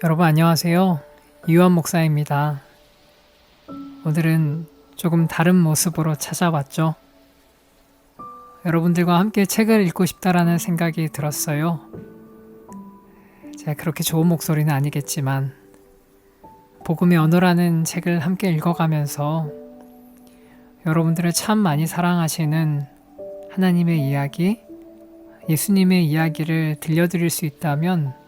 여러분 안녕하세요. 이완 목사입니다. 오늘은 조금 다른 모습으로 찾아왔죠. 여러분들과 함께 책을 읽고 싶다라는 생각이 들었어요. 제가 그렇게 좋은 목소리는 아니겠지만 복음의 언어라는 책을 함께 읽어가면서 여러분들을 참 많이 사랑하시는 하나님의 이야기, 예수님의 이야기를 들려드릴 수 있다면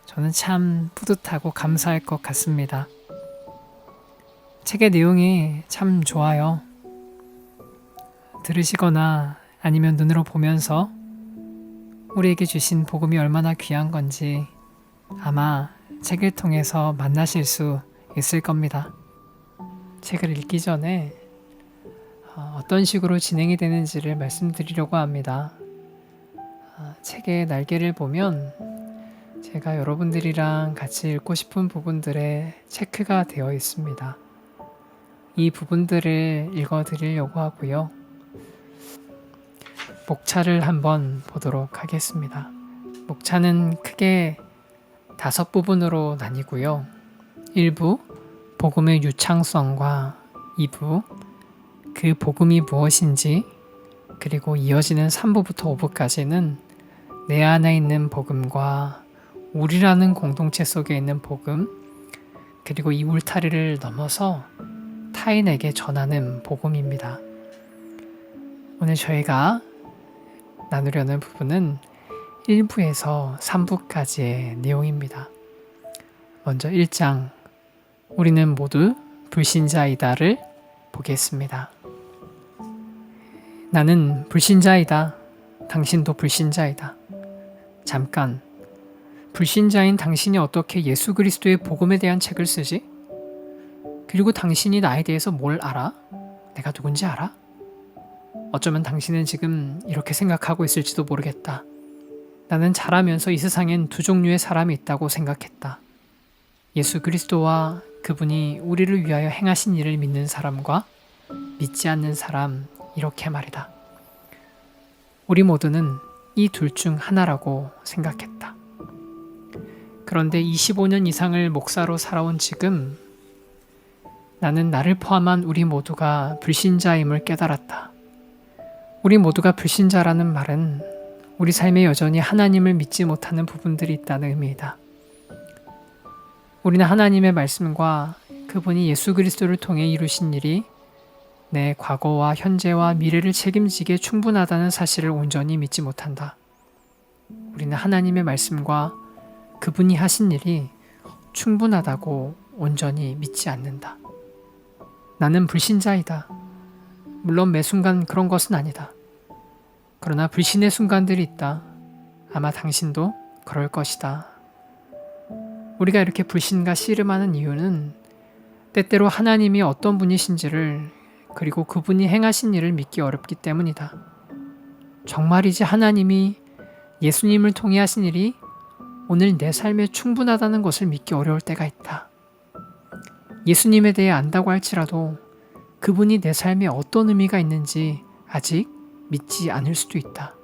저는 참 뿌듯하고 감사할 것 같습니다. 책의 내용이 참 좋아요. 들으시거나 아니면 눈으로 보면서 우리에게 주신 복음이 얼마나 귀한 건지 아마 책을 통해서 만나실 수 있을 겁니다. 책을 읽기 전에 어떤 식으로 진행이 되는지를 말씀드리려고 합니다. 책의 날개를 보면 제가 여러분들이랑 같이 읽고 싶은 부분들에 체크가 되어 있습니다. 이 부분들을 읽어드리려고 하고요. 목차를 한번 보도록 하겠습니다. 목차는 크게 5부분으로 나뉘고요. 1부, 복음의 유창성과 2부, 그 복음이 무엇인지, 그리고 이어지는 3부부터 5부까지는 내 안에 있는 복음과 우리라는 공동체 속에 있는 복음, 그리고 이 울타리를 넘어서 타인에게 전하는 복음입니다. 오늘 저희가 나누려는 부분은 1부에서 3부까지의 내용입니다. 먼저 1장, 우리는 모두 불신자이다를 보겠습니다. 나는 불신자이다. 당신도 불신자이다. 잠깐, 불신자인 당신이 어떻게 예수 그리스도의 복음에 대한 책을 쓰지? 그리고 당신이 나에 대해서 뭘 알아? 내가 누군지 알아? 어쩌면 당신은 지금 이렇게 생각하고 있을지도 모르겠다. 나는 자라면서 이 세상엔 2 종류의 사람이 있다고 생각했다. 예수 그리스도와 그분이 우리를 위하여 행하신 일을 믿는 사람과 믿지 않는 사람, 이렇게 말이다. 우리 모두는 이 둘 중 하나라고 생각했다. 그런데 25년 이상을 목사로 살아온 지금 나는 나를 포함한 우리 모두가 불신자임을 깨달았다. 우리 모두가 불신자라는 말은 우리 삶에 여전히 하나님을 믿지 못하는 부분들이 있다는 의미이다. 우리는 하나님의 말씀과 그분이 예수 그리스도를 통해 이루신 일이 내 과거와 현재와 미래를 책임지기에 충분하다는 사실을 온전히 믿지 못한다. 우리는 하나님의 말씀과 그분이 하신 일이 충분하다고 온전히 믿지 않는다. 나는 불신자이다. 물론 매 순간 그런 것은 아니다. 그러나 불신의 순간들이 있다. 아마 당신도 그럴 것이다. 우리가 이렇게 불신과 씨름하는 이유는 때때로 하나님이 어떤 분이신지를 그리고 그분이 행하신 일을 믿기 어렵기 때문이다. 정말이지 하나님이 예수님을 통해 하신 일이 오늘 내 삶에 충분하다는 것을 믿기 어려울 때가 있다. 예수님에 대해 안다고 할지라도 그분이 내 삶에 어떤 의미가 있는지 아직 믿지 않을 수도 있다.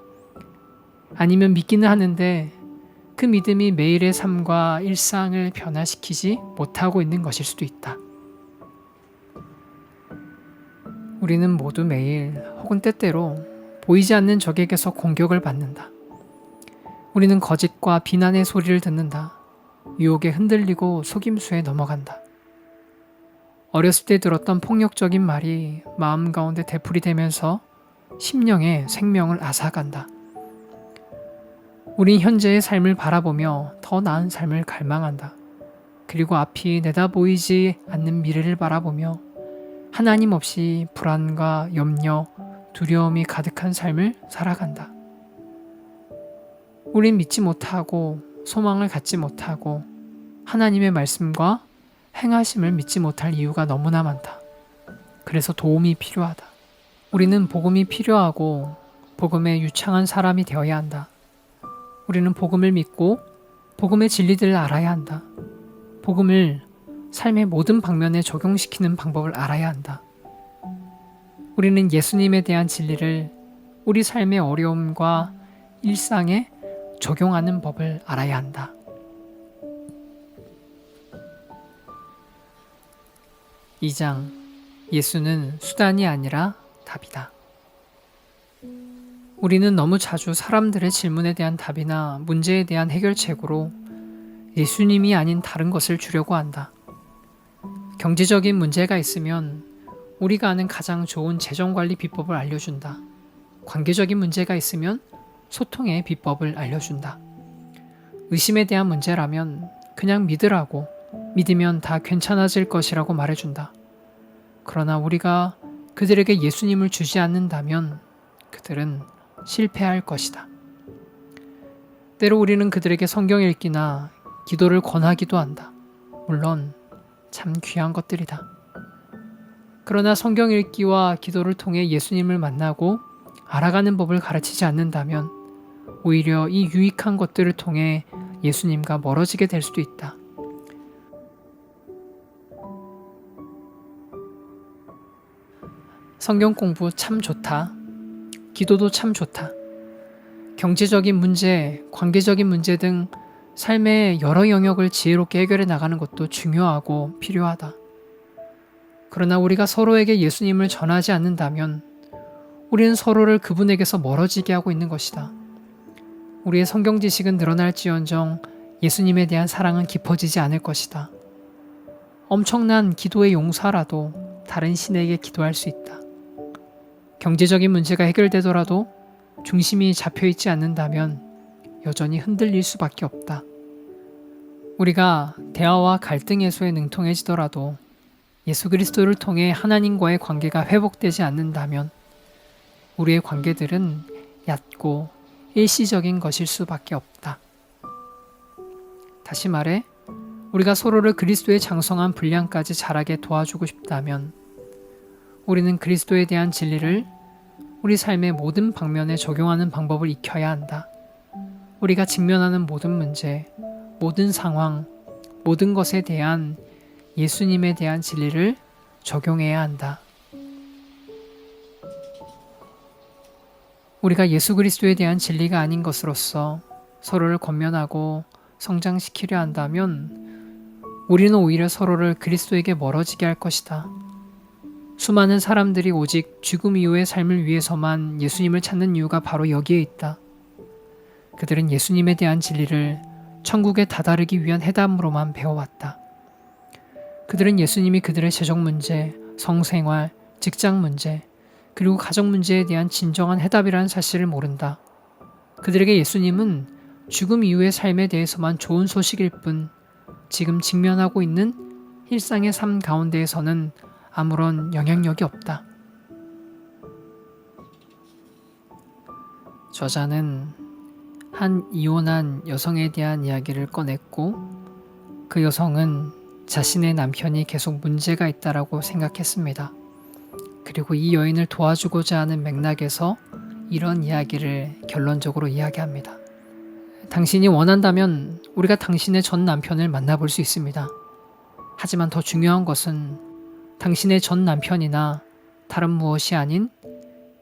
아니면 믿기는 하는데 그 믿음이 매일의 삶과 일상을 변화시키지 못하고 있는 것일 수도 있다. 우리는 모두 매일 혹은 때때로 보이지 않는 적에게서 공격을 받는다. 우리는 거짓과 비난의 소리를 듣는다. 유혹에 흔들리고 속임수에 넘어간다. 어렸을 때 들었던 폭력적인 말이 마음 가운데 되풀이되면서 심령에 생명을 앗아간다. 우린 현재의 삶을 바라보며 더 나은 삶을 갈망한다. 그리고 앞이 내다보이지 않는 미래를 바라보며 하나님 없이 불안과 염려, 두려움이 가득한 삶을 살아간다. 우린 믿지 못하고 소망을 갖지 못하고 하나님의 말씀과 행하심을 믿지 못할 이유가 너무나 많다. 그래서 도움이 필요하다. 우리는 복음이 필요하고 복음에 유창한 사람이 되어야 한다. 우리는 복음을 믿고 복음의 진리들을 알아야 한다. 복음을 삶의 모든 방면에 적용시키는 방법을 알아야 한다. 우리는 예수님에 대한 진리를 우리 삶의 어려움과 일상에 적용하는 법을 알아야 한다. 2장 예수는 수단이 아니라 답이다. 우리는 너무 자주 사람들의 질문에 대한 답이나 문제에 대한 해결책으로 예수님이 아닌 다른 것을 주려고 한다. 경제적인 문제가 있으면 우리가 아는 가장 좋은 재정관리 비법을 알려준다. 관계적인 문제가 있으면 소통의 비법을 알려준다. 의심에 대한 문제라면 그냥 믿으라고, 믿으면 다 괜찮아질 것이라고 말해준다. 그러나 우리가 그들에게 예수님을 주지 않는다면 그들은 실패할 것이다. 때로 우리는 그들에게 성경 읽기나 기도를 권하기도 한다. 물론 참 귀한 것들이다. 그러나 성경 읽기와 기도를 통해 예수님을 만나고 알아가는 법을 가르치지 않는다면 오히려 이 유익한 것들을 통해 예수님과 멀어지게 될 수도 있다. 성경 공부 참 좋다. 기도도 참 좋다. 경제적인 문제, 관계적인 문제 등 삶의 여러 영역을 지혜롭게 해결해 나가는 것도 중요하고 필요하다. 그러나 우리가 서로에게 예수님을 전하지 않는다면 우리는 서로를 그분에게서 멀어지게 하고 있는 것이다. 우리의 성경 지식은 늘어날지언정 예수님에 대한 사랑은 깊어지지 않을 것이다. 엄청난 기도의 용사라도 다른 신에게 기도할 수 있다. 경제적인 문제가 해결되더라도 중심이 잡혀있지 않는다면 여전히 흔들릴 수밖에 없다. 우리가 대화와 갈등 해소에 능통해지더라도 예수 그리스도를 통해 하나님과의 관계가 회복되지 않는다면 우리의 관계들은 얕고 일시적인 것일 수밖에 없다. 다시 말해, 우리가 서로를 그리스도의 장성한 분량까지 자라게 도와주고 싶다면 우리는 그리스도에 대한 진리를 우리 삶의 모든 방면에 적용하는 방법을 익혀야 한다. 우리가 직면하는 모든 문제, 모든 상황, 모든 것에 대한 예수님에 대한 진리를 적용해야 한다. 우리가 예수 그리스도에 대한 진리가 아닌 것으로서 서로를 권면하고 성장시키려 한다면 우리는 오히려 서로를 그리스도에게 멀어지게 할 것이다. 수많은 사람들이 오직 죽음 이후의 삶을 위해서만 예수님을 찾는 이유가 바로 여기에 있다. 그들은 예수님에 대한 진리를 천국에 다다르기 위한 해답으로만 배워왔다. 그들은 예수님이 그들의 재정 문제, 성생활, 직장 문제, 그리고 가정 문제에 대한 진정한 해답이라는 사실을 모른다. 그들에게 예수님은 죽음 이후의 삶에 대해서만 좋은 소식일 뿐 지금 직면하고 있는 일상의 삶 가운데에서는 아무런 영향력이 없다. 저자는 한 이혼한 여성에 대한 이야기를 꺼냈고 그 여성은 자신의 남편이 계속 문제가 있다라고 생각했습니다. 그리고 이 여인을 도와주고자 하는 맥락에서 이런 이야기를 결론적으로 이야기합니다. 당신이 원한다면 우리가 당신의 전 남편을 만나볼 수 있습니다. 하지만 더 중요한 것은 당신의 전 남편이나 다른 무엇이 아닌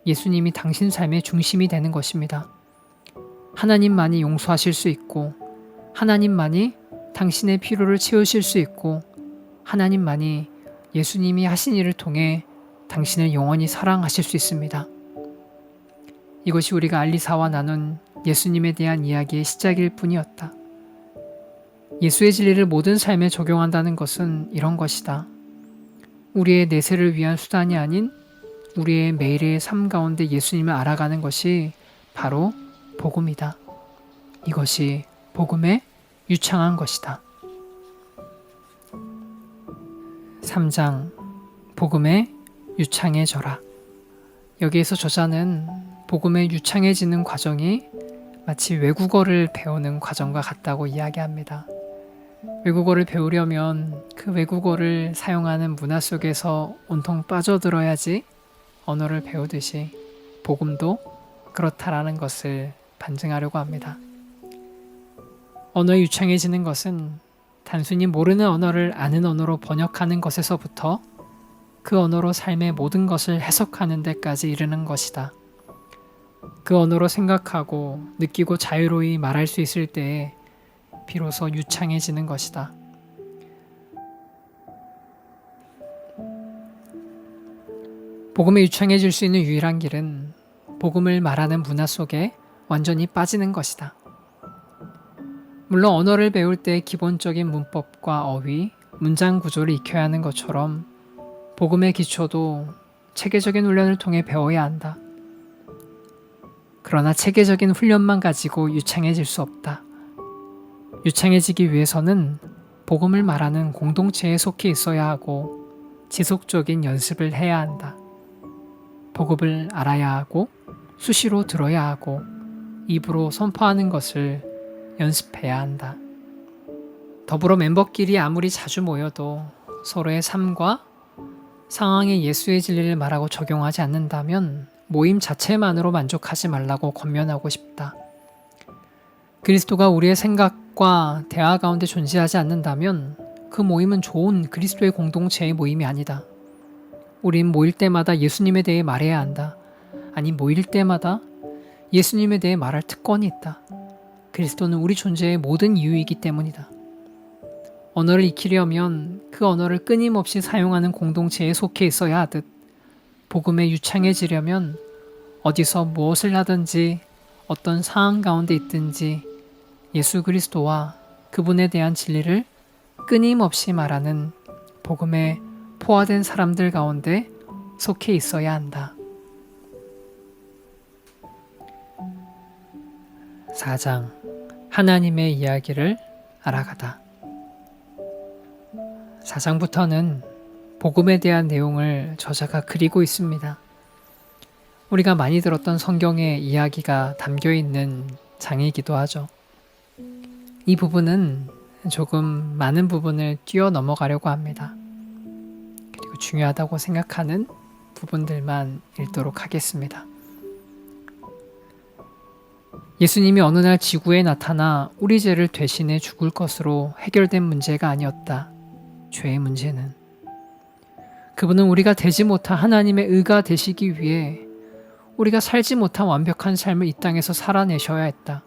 예수님이 당신 삶의 중심이 되는 것입니다. 하나님만이 용서하실 수 있고 하나님만이 당신의 필요를 채우실 수 있고 하나님만이 예수님이 하신 일을 통해 당신을 영원히 사랑하실 수 있습니다. 이것이 우리가 알리사와 나눈 예수님에 대한 이야기의 시작일 뿐이었다. 예수의 진리를 모든 삶에 적용한다는 것은 이런 것이다. 우리의 내세를 위한 수단이 아닌 우리의 매일의 삶 가운데 예수님을 알아가는 것이 바로 복음이다. 이것이 복음의 유창한 것이다. 3장 복음의 유창해져라. 여기에서 저자는 복음의 유창해지는 과정이 마치 외국어를 배우는 과정과 같다고 이야기합니다. 외국어를 배우려면 그 외국어를 사용하는 문화 속에서 온통 빠져들어야지 언어를 배우듯이 복음도 그렇다라는 것을 반증하려고 합니다. 언어의 유창해지는 것은 단순히 모르는 언어를 아는 언어로 번역하는 것에서부터 그 언어로 삶의 모든 것을 해석하는 데까지 이르는 것이다. 그 언어로 생각하고 느끼고 자유로이 말할 수 있을 때에 비로소 유창해지는 것이다. 복음에 유창해질 수 있는 유일한 길은 복음을 말하는 문화 속에 완전히 빠지는 것이다. 물론 언어를 배울 때 기본적인 문법과 어휘, 문장 구조를 익혀야 하는 것처럼 복음의 기초도 체계적인 훈련을 통해 배워야 한다. 그러나 체계적인 훈련만 가지고 유창해질 수 없다. 유창해지기 위해서는 복음을 말하는 공동체에 속해 있어야 하고 지속적인 연습을 해야 한다. 복음을 알아야 하고 수시로 들어야 하고 입으로 선포하는 것을 연습해야 한다. 더불어 멤버끼리 아무리 자주 모여도 서로의 삶과 상황에 예수의 진리를 말하고 적용하지 않는다면 모임 자체만으로 만족하지 말라고 권면하고 싶다. 그리스도가 우리의 생각과 대화 가운데 존재하지 않는다면 그 모임은 좋은 그리스도의 공동체의 모임이 아니다. 우린 모일 때마다 예수님에 대해 말해야 한다. 아니, 모일 때마다 예수님에 대해 말할 특권이 있다. 그리스도는 우리 존재의 모든 이유이기 때문이다. 언어를 익히려면 그 언어를 끊임없이 사용하는 공동체에 속해 있어야 하듯 복음에 유창해지려면 어디서 무엇을 하든지 어떤 상황 가운데 있든지 예수 그리스도와 그분에 대한 진리를 끊임없이 말하는 복음에 포화된 사람들 가운데 속해 있어야 한다. 4장 하나님의 이야기를 알아가다. 4장부터는 복음에 대한 내용을 저자가 그리고 있습니다. 우리가 많이 들었던 성경의 이야기가 담겨 있는 장이기도 하죠. 이 부분은 조금 많은 부분을 뛰어 넘어가려고 합니다. 그리고 중요하다고 생각하는 부분들만 읽도록 하겠습니다. 예수님이 어느 날 지구에 나타나 우리 죄를 대신해 죽을 것으로 해결된 문제가 아니었다. 죄의 문제는. 그분은 우리가 되지 못한 하나님의 의가 되시기 위해 우리가 살지 못한 완벽한 삶을 이 땅에서 살아내셔야 했다.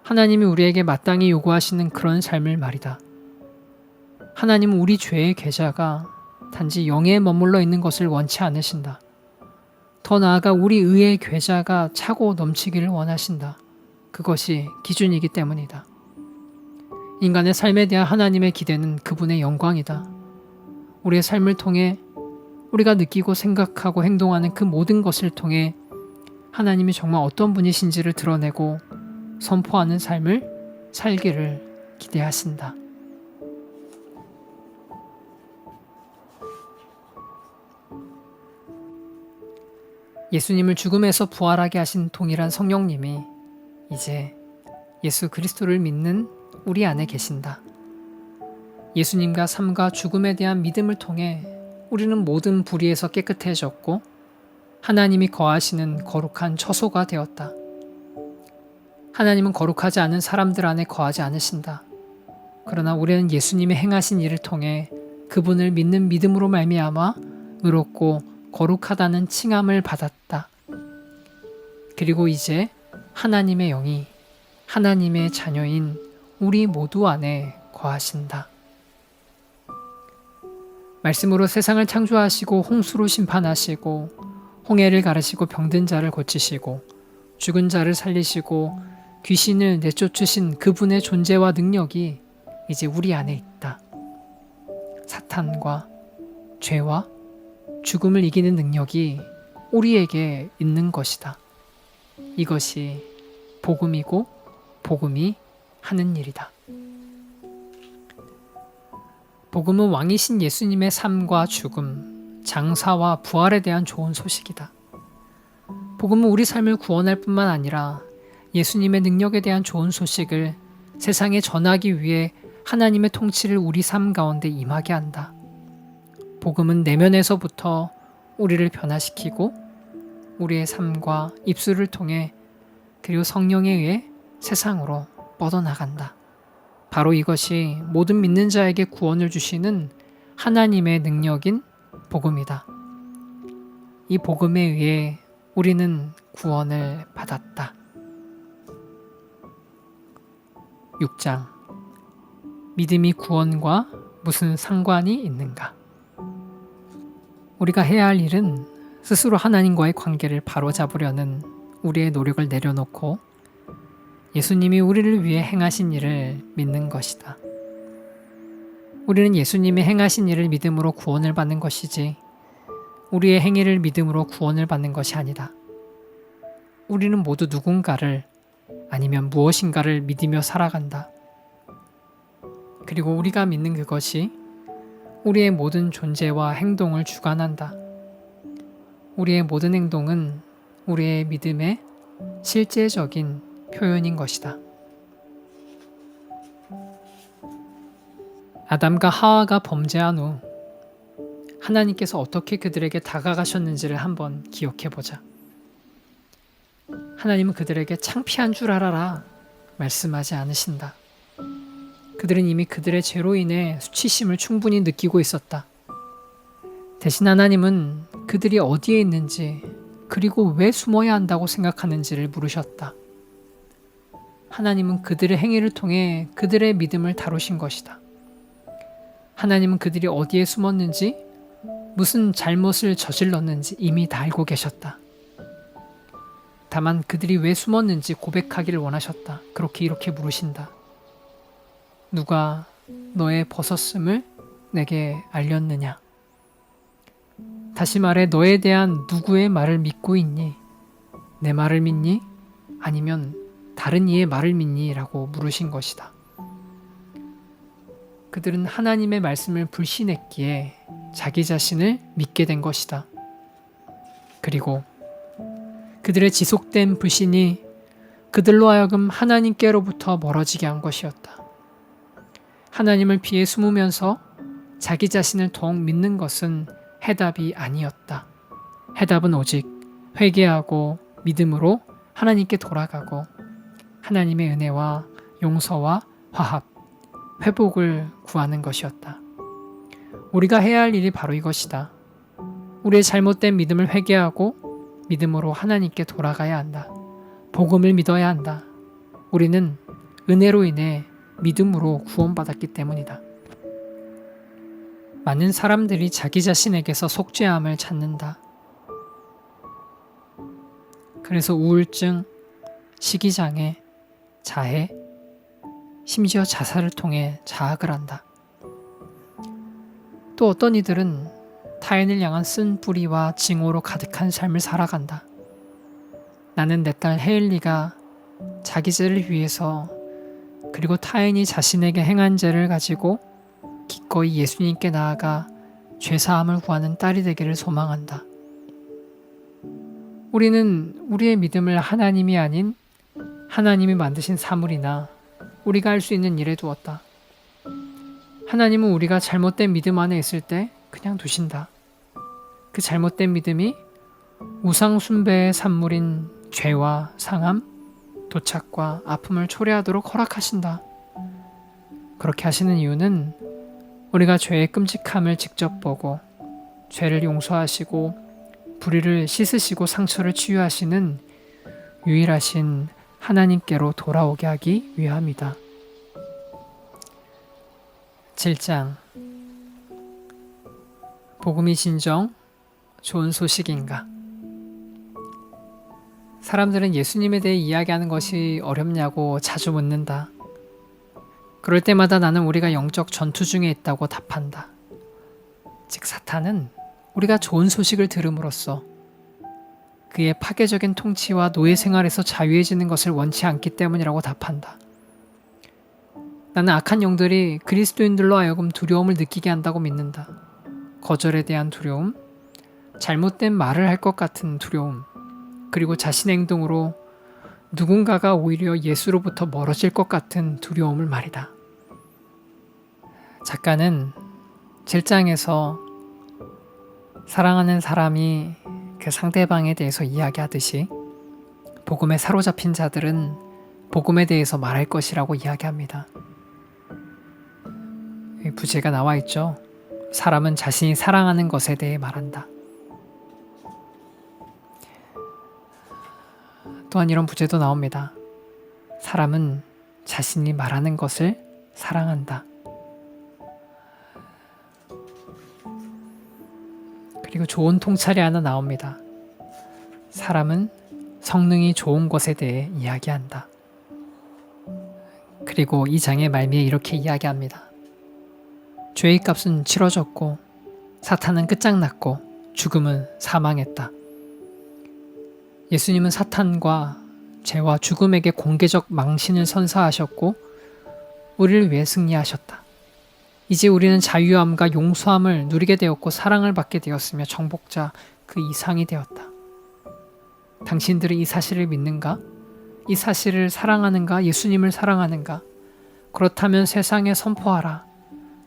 하나님이 우리에게 마땅히 요구하시는 그런 삶을 말이다. 하나님은 우리 죄의 계좌가 단지 영에 머물러 있는 것을 원치 않으신다. 더 나아가 우리 의의 계좌가 차고 넘치기를 원하신다. 그것이 기준이기 때문이다. 인간의 삶에 대한 하나님의 기대는 그분의 영광이다. 우리의 삶을 통해 우리가 느끼고 생각하고 행동하는 그 모든 것을 통해 하나님이 정말 어떤 분이신지를 드러내고 선포하는 삶을 살기를 기대하신다. 예수님을 죽음에서 부활하게 하신 동일한 성령님이 이제 예수 그리스도를 믿는 우리 안에 계신다. 예수님과 삶과 죽음에 대한 믿음을 통해 우리는 모든 불의에서 깨끗해졌고 하나님이 거하시는 거룩한 처소가 되었다. 하나님은 거룩하지 않은 사람들 안에 거하지 않으신다. 그러나 우리는 예수님이 행하신 일을 통해 그분을 믿는 믿음으로 말미암아 의롭고 거룩하다는 칭함을 받았다. 그리고 이제 하나님의 영이 하나님의 자녀인 우리 모두 안에 거하신다. 말씀으로 세상을 창조하시고 홍수로 심판하시고 홍해를 가르시고 병든 자를 고치시고 죽은 자를 살리시고 귀신을 내쫓으신 그분의 존재와 능력이 이제 우리 안에 있다. 사탄과 죄와 죽음을 이기는 능력이 우리에게 있는 것이다. 이것이 복음이고 복음이 하는 일이다. 복음은 왕이신 예수님의 삶과 죽음, 장사와 부활에 대한 좋은 소식이다. 복음은 우리 삶을 구원할 뿐만 아니라 예수님의 능력에 대한 좋은 소식을 세상에 전하기 위해 하나님의 통치를 우리 삶 가운데 임하게 한다. 복음은 내면에서부터 우리를 변화시키고 우리의 삶과 입술을 통해 그리고 성령에 의해 세상으로 뻗어나간다. 바로 이것이 모든 믿는 자에게 구원을 주시는 하나님의 능력인 복음이다. 이 복음에 의해 우리는 구원을 받았다. 6장 믿음이 구원과 무슨 상관이 있는가? 우리가 해야 할 일은 스스로 하나님과의 관계를 바로잡으려는 우리의 노력을 내려놓고 예수님이 우리를 위해 행하신 일을 믿는 것이다. 우리는 예수님이 행하신 일을 믿음으로 구원을 받는 것이지 우리의 행위를 믿음으로 구원을 받는 것이 아니다. 우리는 모두 누군가를 아니면 무엇인가를 믿으며 살아간다. 그리고 우리가 믿는 그것이 우리의 모든 존재와 행동을 주관한다. 우리의 모든 행동은 우리의 믿음의 실제적인 표현인 것이다. 아담과 하와가 범죄한 후 하나님께서 어떻게 그들에게 다가가셨는지를 한번 기억해보자. 하나님은 그들에게 창피한 줄 알아라 말씀하지 않으신다. 그들은 이미 그들의 죄로 인해 수치심을 충분히 느끼고 있었다. 대신 하나님은 그들이 어디에 있는지 그리고 왜 숨어야 한다고 생각하는지를 물으셨다. 하나님은 그들의 행위를 통해 그들의 믿음을 다루신 것이다. 하나님은 그들이 어디에 숨었는지 무슨 잘못을 저질렀는지 이미 다 알고 계셨다. 다만 그들이 왜 숨었는지 고백하기를 원하셨다. 그렇게 이렇게 물으신다. 누가 너의 벗었음을 내게 알렸느냐? 다시 말해 너에 대한 누구의 말을 믿고 있니? 내 말을 믿니? 아니면 다른 이의 말을 믿니? 라고 물으신 것이다. 그들은 하나님의 말씀을 불신했기에 자기 자신을 믿게 된 것이다. 그리고 그들의 지속된 불신이 그들로 하여금 하나님께로부터 멀어지게 한 것이었다. 하나님을 피해 숨으면서 자기 자신을 더욱 믿는 것은 해답이 아니었다. 해답은 오직 회개하고 믿음으로 하나님께 돌아가고 하나님의 은혜와 용서와 화합, 회복을 구하는 것이었다. 우리가 해야 할 일이 바로 이것이다. 우리의 잘못된 믿음을 회개하고 믿음으로 하나님께 돌아가야 한다. 복음을 믿어야 한다. 우리는 은혜로 인해 믿음으로 구원받았기 때문이다. 많은 사람들이 자기 자신에게서 속죄함을 찾는다. 그래서 우울증, 시기장애, 자해, 심지어 자살을 통해 자학을 한다. 또 어떤 이들은 타인을 향한 쓴뿌리와 징후로 가득한 삶을 살아간다. 나는 내 딸 헤일리가 자기 죄를 위해서 그리고 타인이 자신에게 행한 죄를 가지고 기꺼이 예수님께 나아가 죄사함을 구하는 딸이 되기를 소망한다. 우리는 우리의 믿음을 하나님이 아닌 하나님이 만드신 사물이나 우리가 할 수 있는 일에 두었다. 하나님은 우리가 잘못된 믿음 안에 있을 때 그냥 두신다. 그 잘못된 믿음이 우상 숭배의 산물인 죄와 상함, 도착과 아픔을 초래하도록 허락하신다. 그렇게 하시는 이유는 우리가 죄의 끔찍함을 직접 보고 죄를 용서하시고 불의를 씻으시고 상처를 치유하시는 유일하신 하나님께로 돌아오게 하기 위함이다. 7장 복음이 진정 좋은 소식인가? 사람들은 예수님에 대해 이야기하는 것이 어렵냐고 자주 묻는다. 그럴 때마다 나는 우리가 영적 전투 중에 있다고 답한다. 즉 사탄은 우리가 좋은 소식을 들음으로써 그의 파괴적인 통치와 노예 생활에서 자유해지는 것을 원치 않기 때문이라고 답한다. 나는 악한 영들이 그리스도인들로 하여금 두려움을 느끼게 한다고 믿는다. 거절에 대한 두려움, 잘못된 말을 할 것 같은 두려움, 그리고 자신의 행동으로 누군가가 오히려 예수로부터 멀어질 것 같은 두려움을 말이다. 작가는 7장에서 사랑하는 사람이 그 상대방에 대해서 이야기하듯이 복음에 사로잡힌 자들은 복음에 대해서 말할 것이라고 이야기합니다. 부제가 나와 있죠. 사람은 자신이 사랑하는 것에 대해 말한다. 또한 이런 부제도 나옵니다. 사람은 자신이 말하는 것을 사랑한다. 그리고 좋은 통찰이 하나 나옵니다. 사람은 성능이 좋은 것에 대해 이야기한다. 그리고 이 장의 말미에 이렇게 이야기합니다. 죄의 값은 치러졌고 사탄은 끝장났고 죽음은 사망했다. 예수님은 사탄과 죄와 죽음에게 공개적 망신을 선사하셨고 우리를 위해 승리하셨다. 이제 우리는 자유함과 용서함을 누리게 되었고 사랑을 받게 되었으며 정복자 그 이상이 되었다. 당신들은 이 사실을 믿는가? 이 사실을 사랑하는가? 예수님을 사랑하는가? 그렇다면 세상에 선포하라.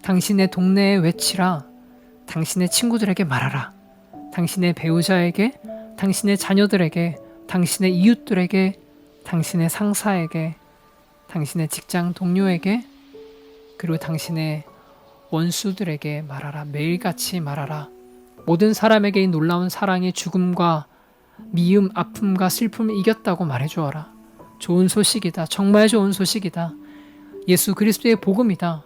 당신의 동네에 외치라. 당신의 친구들에게 말하라. 당신의 배우자에게, 당신의 자녀들에게, 당신의 이웃들에게, 당신의 상사에게, 당신의 직장 동료에게, 그리고 당신의 원수들에게 말하라. 매일같이 말하라. 모든 사람에게 이 놀라운 사랑이 죽음과 미움, 아픔과 슬픔을 이겼다고 말해주어라. 좋은 소식이다. 정말 좋은 소식이다. 예수 그리스도의 복음이다.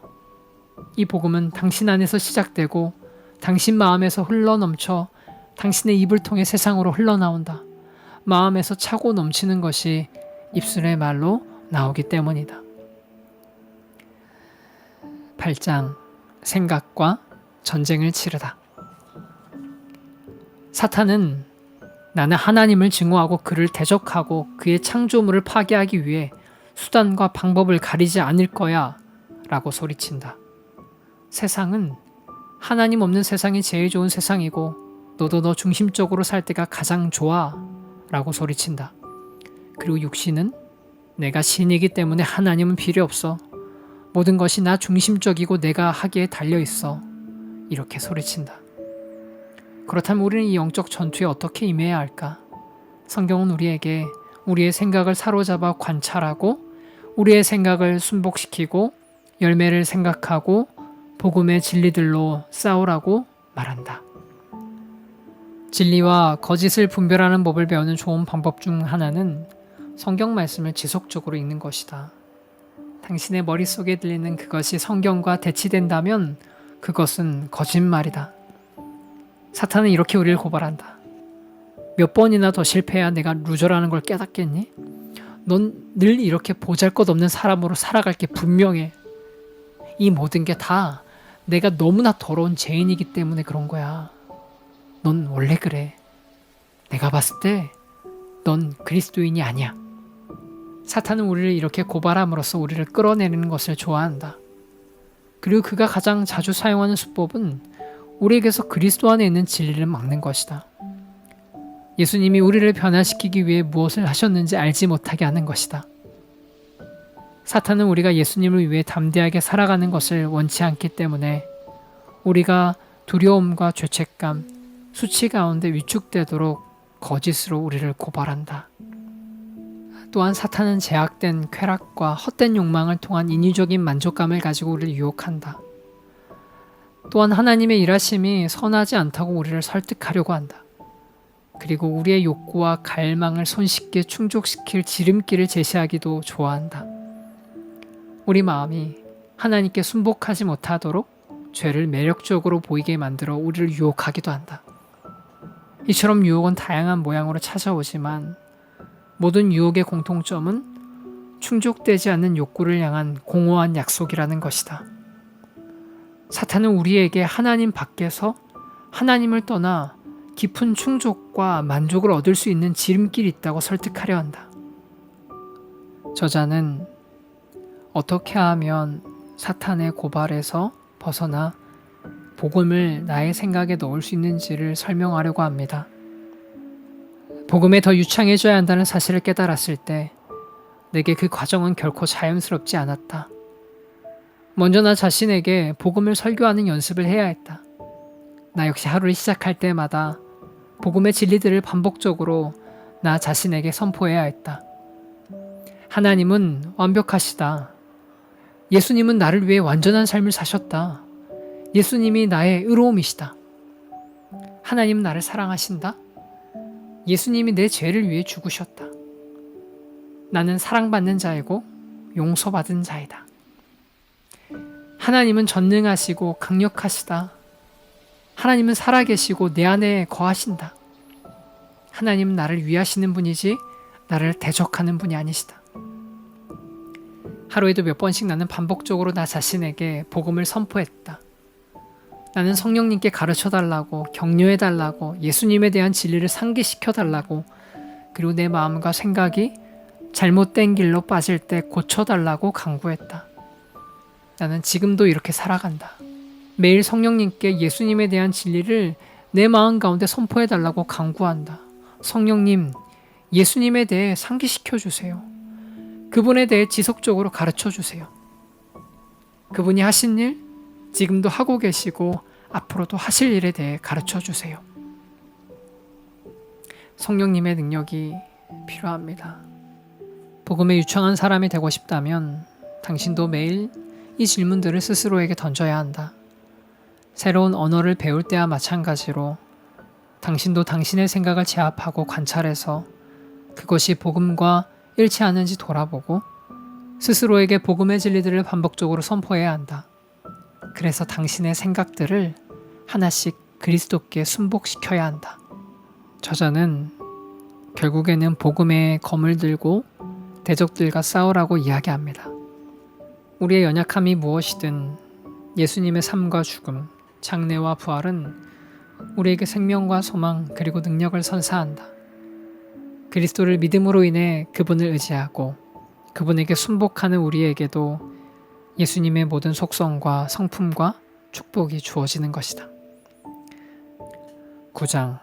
이 복음은 당신 안에서 시작되고 당신 마음에서 흘러넘쳐 당신의 입을 통해 세상으로 흘러나온다. 마음에서 차고 넘치는 것이 입술의 말로 나오기 때문이다. 8장 생각과 전쟁을 치르다. 사탄은 나는 하나님을 증오하고 그를 대적하고 그의 창조물을 파괴하기 위해 수단과 방법을 가리지 않을 거야 라고 소리친다. 세상은 하나님 없는 세상이 제일 좋은 세상이고 너도 너 중심적으로 살 때가 가장 좋아 라고 소리친다. 그리고 육신은 내가 신이기 때문에 하나님은 필요 없어. 모든 것이 나 중심적이고 내가 하기에 달려있어. 이렇게 소리친다. 그렇다면 우리는 이 영적 전투에 어떻게 임해야 할까? 성경은 우리에게 우리의 생각을 사로잡아 관찰하고 우리의 생각을 순복시키고 열매를 생각하고 복음의 진리들로 싸우라고 말한다. 진리와 거짓을 분별하는 법을 배우는 좋은 방법 중 하나는 성경 말씀을 지속적으로 읽는 것이다. 당신의 머릿속에 들리는 그것이 성경과 대치된다면 그것은 거짓말이다. 사탄은 이렇게 우리를 고발한다. 몇 번이나 더 실패해야 내가 루저라는 걸 깨닫겠니? 넌 늘 이렇게 보잘것없는 사람으로 살아갈 게 분명해. 이 모든 게 다 내가 너무나 더러운 죄인이기 때문에 그런 거야. 넌 원래 그래. 내가 봤을 때 넌 그리스도인이 아니야. 사탄은 우리를 이렇게 고발함으로써 우리를 끌어내리는 것을 좋아한다. 그리고 그가 가장 자주 사용하는 수법은 우리에게서 그리스도 안에 있는 진리를 막는 것이다. 예수님이 우리를 변화시키기 위해 무엇을 하셨는지 알지 못하게 하는 것이다. 사탄은 우리가 예수님을 위해 담대하게 살아가는 것을 원치 않기 때문에 우리가 두려움과 죄책감, 수치 가운데 위축되도록 거짓으로 우리를 고발한다. 또한 사탄은 제약된 쾌락과 헛된 욕망을 통한 인위적인 만족감을 가지고 우리를 유혹한다. 또한 하나님의 일하심이 선하지 않다고 우리를 설득하려고 한다. 그리고 우리의 욕구와 갈망을 손쉽게 충족시킬 지름길을 제시하기도 좋아한다. 우리 마음이 하나님께 순복하지 못하도록 죄를 매력적으로 보이게 만들어 우리를 유혹하기도 한다. 이처럼 유혹은 다양한 모양으로 찾아오지만 모든 유혹의 공통점은 충족되지 않는 욕구를 향한 공허한 약속이라는 것이다. 사탄은 우리에게 하나님 밖에서 하나님을 떠나 깊은 충족과 만족을 얻을 수 있는 지름길이 있다고 설득하려 한다. 저자는 어떻게 하면 사탄의 고발에서 벗어나 복음을 나의 생각에 넣을 수 있는지를 설명하려고 합니다. 복음에 더 유창해져야 한다는 사실을 깨달았을 때 내게 그 과정은 결코 자연스럽지 않았다. 먼저 나 자신에게 복음을 설교하는 연습을 해야 했다. 나 역시 하루를 시작할 때마다 복음의 진리들을 반복적으로 나 자신에게 선포해야 했다. 하나님은 완벽하시다. 예수님은 나를 위해 완전한 삶을 사셨다. 예수님이 나의 의로움이시다. 하나님은 나를 사랑하신다. 예수님이 내 죄를 위해 죽으셨다. 나는 사랑받는 자이고 용서받은 자이다. 하나님은 전능하시고 강력하시다. 하나님은 살아계시고 내 안에 거하신다. 하나님은 나를 위하시는 분이지 나를 대적하는 분이 아니시다. 하루에도 몇 번씩 나는 반복적으로 나 자신에게 복음을 선포했다. 나는 성령님께 가르쳐달라고, 격려해달라고, 예수님에 대한 진리를 상기시켜달라고, 그리고 내 마음과 생각이 잘못된 길로 빠질 때 고쳐달라고 간구했다. 나는 지금도 이렇게 살아간다. 매일 성령님께 예수님에 대한 진리를 내 마음 가운데 선포해달라고 간구한다. 성령님, 예수님에 대해 상기시켜주세요. 그분에 대해 지속적으로 가르쳐주세요. 그분이 하신 일, 지금도 하고 계시고 앞으로도 하실 일에 대해 가르쳐주세요. 성령님의 능력이 필요합니다. 복음에 유창한 사람이 되고 싶다면 당신도 매일 이 질문들을 스스로에게 던져야 한다. 새로운 언어를 배울 때와 마찬가지로 당신도 당신의 생각을 제압하고 관찰해서 그것이 복음과 일치하는지 돌아보고 스스로에게 복음의 진리들을 반복적으로 선포해야 한다. 그래서 당신의 생각들을 하나씩 그리스도께 순복시켜야 한다. 저자는 결국에는 복음의 검을 들고 대적들과 싸우라고 이야기합니다. 우리의 연약함이 무엇이든 예수님의 삶과 죽음, 장래와 부활은 우리에게 생명과 소망 그리고 능력을 선사한다. 그리스도를 믿음으로 인해 그분을 의지하고 그분에게 순복하는 우리에게도 예수님의 모든 속성과 성품과 축복이 주어지는 것이다. 9장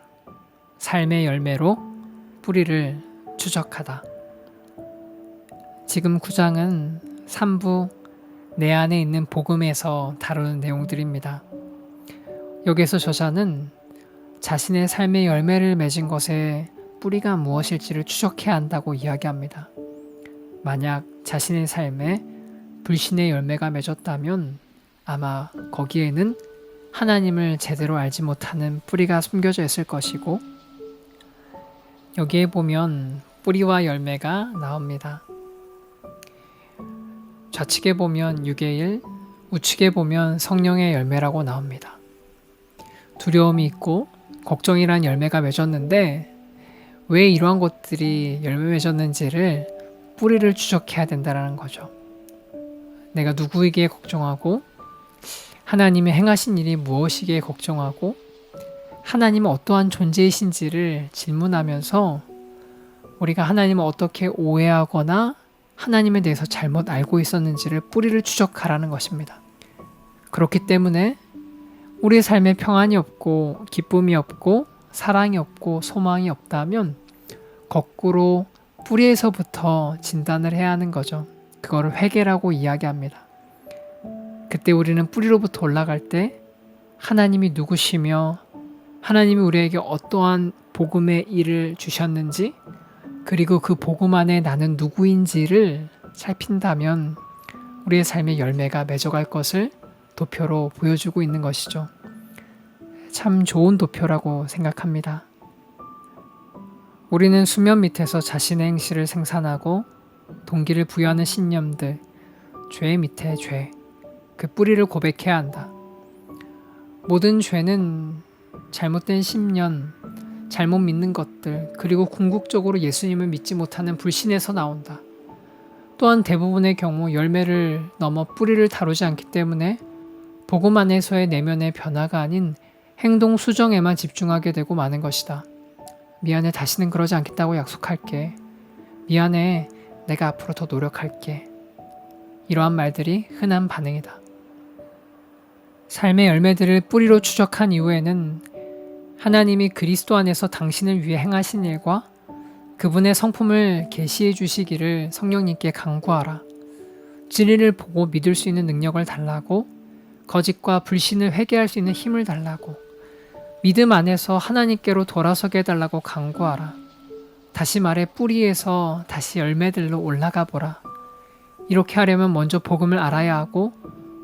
삶의 열매로 뿌리를 추적하다. 지금 9장은 3부 내 안에 있는 복음에서 다루는 내용들입니다. 여기에서 저자는 자신의 삶의 열매를 맺은 것에 뿌리가 무엇일지를 추적해야 한다고 이야기합니다. 만약 자신의 삶에 불신의 열매가 맺었다면 아마 거기에는 하나님을 제대로 알지 못하는 뿌리가 숨겨져 있을 것이고, 여기에 보면 뿌리와 열매가 나옵니다. 좌측에 보면 육의 일, 우측에 보면 성령의 열매라고 나옵니다. 두려움이 있고 걱정이란 열매가 맺었는데 왜 이러한 것들이 열매 맺었는지를 뿌리를 추적해야 된다는 거죠. 내가 누구에게 걱정하고 하나님의 행하신 일이 무엇이기에 걱정하고 하나님은 어떠한 존재이신지를 질문하면서 우리가 하나님을 어떻게 오해하거나 하나님에 대해서 잘못 알고 있었는지를 뿌리를 추적하라는 것입니다. 그렇기 때문에 우리의 삶에 평안이 없고 기쁨이 없고 사랑이 없고 소망이 없다면 거꾸로 뿌리에서부터 진단을 해야 하는 거죠. 그거를 회개라고 이야기합니다. 그때 우리는 뿌리로부터 올라갈 때 하나님이 누구시며 하나님이 우리에게 어떠한 복음의 일을 주셨는지 그리고 그 복음 안에 나는 누구인지를 살핀다면 우리의 삶의 열매가 맺어갈 것을 도표로 보여주고 있는 것이죠. 참 좋은 도표라고 생각합니다. 우리는 수면 밑에서 자신의 행실을 생산하고 동기를 부여하는 신념들, 죄 밑에 죄, 그 뿌리를 고백해야 한다. 모든 죄는 잘못된 신념, 잘못 믿는 것들, 그리고 궁극적으로 예수님을 믿지 못하는 불신에서 나온다. 또한 대부분의 경우 열매를 넘어 뿌리를 다루지 않기 때문에 복음 안에서의 내면의 변화가 아닌 행동 수정에만 집중하게 되고 마는 것이다. 미안해, 다시는 그러지 않겠다고 약속할게. 미안해, 내가 앞으로 더 노력할게. 이러한 말들이 흔한 반응이다. 삶의 열매들을 뿌리로 추적한 이후에는 하나님이 그리스도 안에서 당신을 위해 행하신 일과 그분의 성품을 계시해 주시기를 성령님께 간구하라. 진리를 보고 믿을 수 있는 능력을 달라고, 거짓과 불신을 회개할 수 있는 힘을 달라고, 믿음 안에서 하나님께로 돌아서게 해달라고 간구하라. 다시 말해 뿌리에서 다시 열매들로 올라가 보라. 이렇게 하려면 먼저 복음을 알아야 하고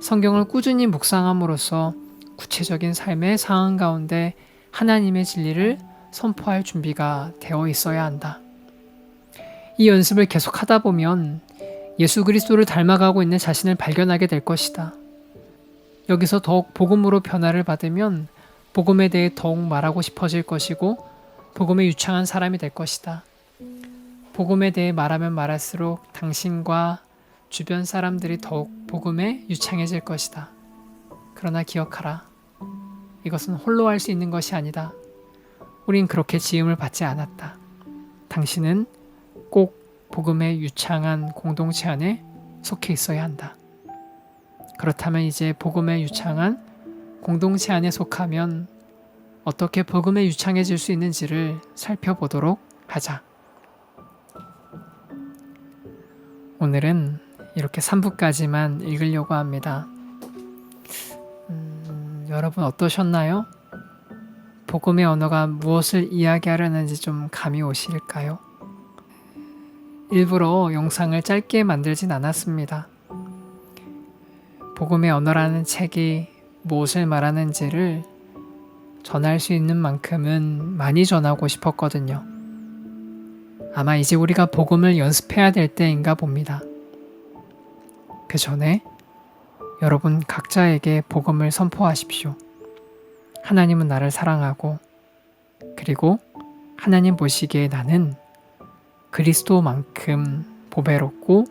성경을 꾸준히 묵상함으로써 구체적인 삶의 상황 가운데 하나님의 진리를 선포할 준비가 되어 있어야 한다. 이 연습을 계속하다 보면 예수 그리스도를 닮아가고 있는 자신을 발견하게 될 것이다. 여기서 더욱 복음으로 변화를 받으면 복음에 대해 더욱 말하고 싶어질 것이고 복음에 유창한 사람이 될 것이다. 복음에 대해 말하면 말할수록 당신과 주변 사람들이 더욱 복음에 유창해질 것이다. 그러나 기억하라. 이것은 홀로 할 수 있는 것이 아니다. 우린 그렇게 지음을 받지 않았다. 당신은 꼭 복음에 유창한 공동체 안에 속해 있어야 한다. 그렇다면 이제 복음에 유창한 공동체 안에 속하면 어떻게 복음에 유창해질 수 있는지를 살펴보도록 하자. 오늘은 이렇게 3부까지만 읽으려고 합니다. 여러분 어떠셨나요? 복음의 언어가 무엇을 이야기하려는지 좀 감이 오실까요? 일부러 영상을 짧게 만들진 않았습니다. 복음의 언어라는 책이 무엇을 말하는지를 전할 수 있는 만큼은 많이 전하고 싶었거든요. 아마 이제 우리가 복음을 연습해야 될 때인가 봅니다. 그 전에 여러분 각자에게 복음을 선포하십시오. 하나님은 나를 사랑하고 그리고 하나님 보시기에 나는 그리스도만큼 보배롭고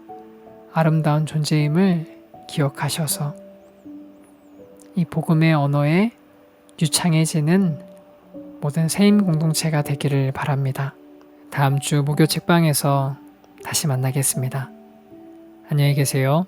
아름다운 존재임을 기억하셔서 이 복음의 언어에 유창해지는 모든 세임 공동체가 되기를 바랍니다. 다음 주 목요 책방에서 다시 만나겠습니다. 안녕히 계세요.